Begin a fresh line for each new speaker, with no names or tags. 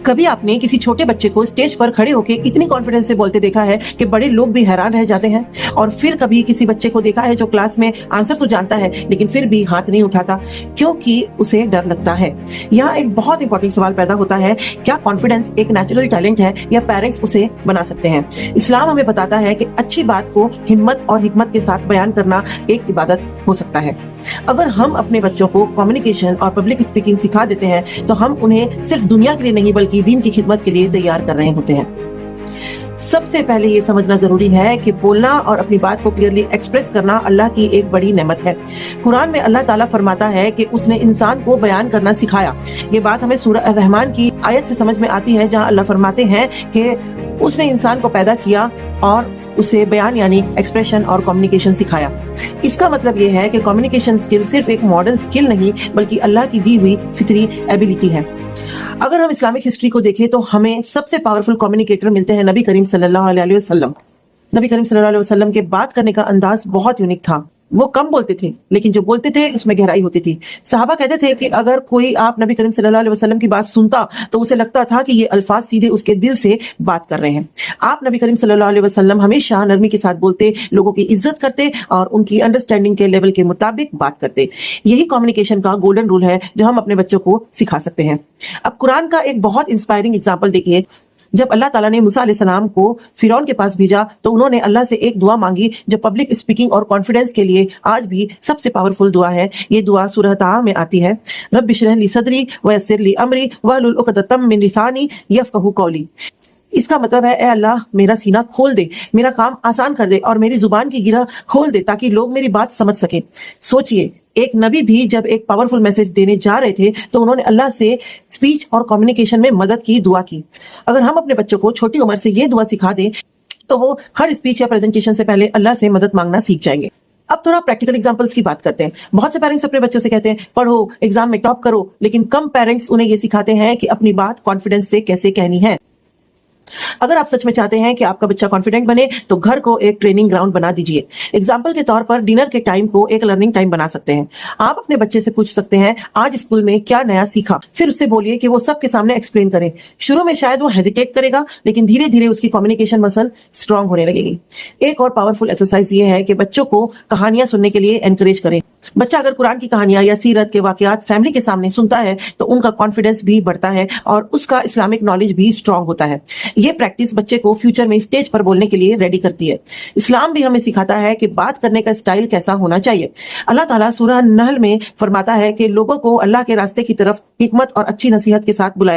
कभी आपने किसी छोटे बच्चे को स्टेज पर खड़े होकर इतनी कॉन्फिडेंस से बोलते देखा है कि बड़े लोग भी हैरान रह जाते हैं? और फिर कभी किसी बच्चे को देखा है जो क्लास में आंसर तो जानता है लेकिन फिर भी हाथ नहीं उठाता क्योंकि उसे डर लगता है। यहाँ एक बहुत इंपॉर्टेंट सवाल पैदा होता है, क्या कॉन्फिडेंस एक नेचुरल टैलेंट है या पेरेंट्स उसे बना सकते हैं? इस्लाम हमें बताता है कि अच्छी बात को हिम्मत और हिकमत के साथ बयान करना एक इबादत हो सकता है। अगर हम अपने बच्चों को कम्युनिकेशन और पब्लिक स्पीकिंग सिखा देते हैं तो हम उन्हें सिर्फ दुनिया के लिए नहीं बल्कि दीन की खिदमत के लिए तैयार कर रहे होते हैं। सबसे पहले ये समझना जरूरी है कि बोलना और अपनी बात को क्लियरली एक्सप्रेस करना अल्लाह की एक बड़ी नेमत है। कुरान में अल्लाह ताला फरमाता है कि उसने इंसान को बयान करना सिखाया। ये बात हमें सूरह रहमान की आयत से समझ में आती है जहाँ अल्लाह फरमाते हैं कि उसने इंसान को पैदा किया और उसे बयान यानी एक्सप्रेशन और कम्युनिकेशन सिखाया। इसका मतलब ये है कि कम्युनिकेशन स्किल सिर्फ एक मॉडर्न स्किल नहीं बल्कि अल्लाह की दी हुई फितरी एबिलिटी है। अगर हम इस्लामिक हिस्ट्री को देखें तो हमें सबसे पावरफुल कम्युनिकेटर मिलते हैं नबी करीम सल्लल्लाहु अलैहि वसल्लम। नबी करीम सल्लल्लाहु अलैहि वसल्लम के बात करने का अंदाज बहुत यूनिक था। वो कम बोलते थे लेकिन जो बोलते थे उसमें गहराई होती थी। सहाबा कहते थे कि अगर कोई आप नबी करीम सल्लल्लाहु अलैहि वसल्लम की बात सुनता तो उसे लगता था कि ये अल्फाज सीधे उसके दिल से बात कर रहे हैं। आप नबी करीम सल्लल्लाहु अलैहि वसल्लम हमेशा नरमी के साथ बोलते, लोगों की इज्जत करते और उनकी अंडरस्टैंडिंग के लेवल के मुताबिक बात करते। यही कम्युनिकेशन का गोल्डन रूल है जो हम अपने बच्चों को सिखा सकते हैं। अब कुरान का एक बहुत इंस्पायरिंग एग्जाम्पल देखिए। जब अल्लाह ताला ने मूसा अलैहिस्सलाम को फिरौन के पास भेजा तो उन्होंने अल्लाह से एक दुआ मांगी जो पब्लिक स्पीकिंग और कॉन्फिडेंस के लिए आज भी सबसे पावरफुल दुआ है। ये दुआ सूरह ताहा में आती है, रब्बि इश्रह ली सदरी वयस्सिर ली अमरी वहलुल उक़दतम मिन लिसानी यफ़क़हू क़ौली। इसका मतलब है, ए अल्लाह मेरा सीना खोल दे, मेरा काम आसान कर दे और मेरी जुबान की गिरह खोल दे ताकि लोग मेरी बात समझ सके। सोचिए, एक नबी भी जब एक पावरफुल मैसेज देने जा रहे थे तो उन्होंने अल्लाह से स्पीच और कम्युनिकेशन में मदद की दुआ की। अगर हम अपने बच्चों को छोटी उम्र से ये दुआ सिखा दें तो वो हर स्पीच या प्रेजेंटेशन से पहले अल्लाह से मदद मांगना सीख जाएंगे। अब थोड़ा प्रैक्टिकल एग्जांपल्स की बात करते हैं। बहुत से पेरेंट्स अपने बच्चों से कहते हैं पढ़ो, एग्जाम में टॉप करो, लेकिन कम पेरेंट्स उन्हें ये सिखाते हैं कि अपनी बात कॉन्फिडेंस से कैसे कहनी है। अगर आप सच में चाहते हैं कि आपका बच्चा कॉन्फिडेंट बने तो घर को एक ट्रेनिंग ग्राउंड बना दीजिए। एग्जाम्पल के तौर पर डिनर के टाइम को एक लर्निंग टाइम बना सकते हैं। आप अपने बच्चे से पूछ सकते हैं आज स्कूल में क्या नया सीखा, फिर उससे बोलिए कि वो सबके सामने एक्सप्लेन करे। शुरू में शायद वो हेजिटेट करेगा लेकिन धीरे धीरे उसकी कम्युनिकेशन मसल स्ट्रांग होने लगेगी। एक और पावरफुल एक्सरसाइज ये है कि बच्चों को कहानियां सुनने के लिए एनकरेज करें। बच्चा अगर कुरान की कहानियां या सीरत के वाकयात फैमिली के सामने सुनता है तो उनका कॉन्फिडेंस भी बढ़ता है और उसका इस्लामिक नॉलेज भी स्ट्रांग होता है। ये प्रैक्टिस बच्चे को फ्यूचर में स्टेज पर बोलने के लिए रेडी करती है। इस्लाम भी हमें सिखाता है कि बात करने का स्टाइल कैसा होना चाहिए। अल्लाह ताला सूरह नहल में फरमाता है कि लोगों को अल्लाह के रास्ते की तरफ हिकमत और अच्छी नसीहत के साथ बुलाया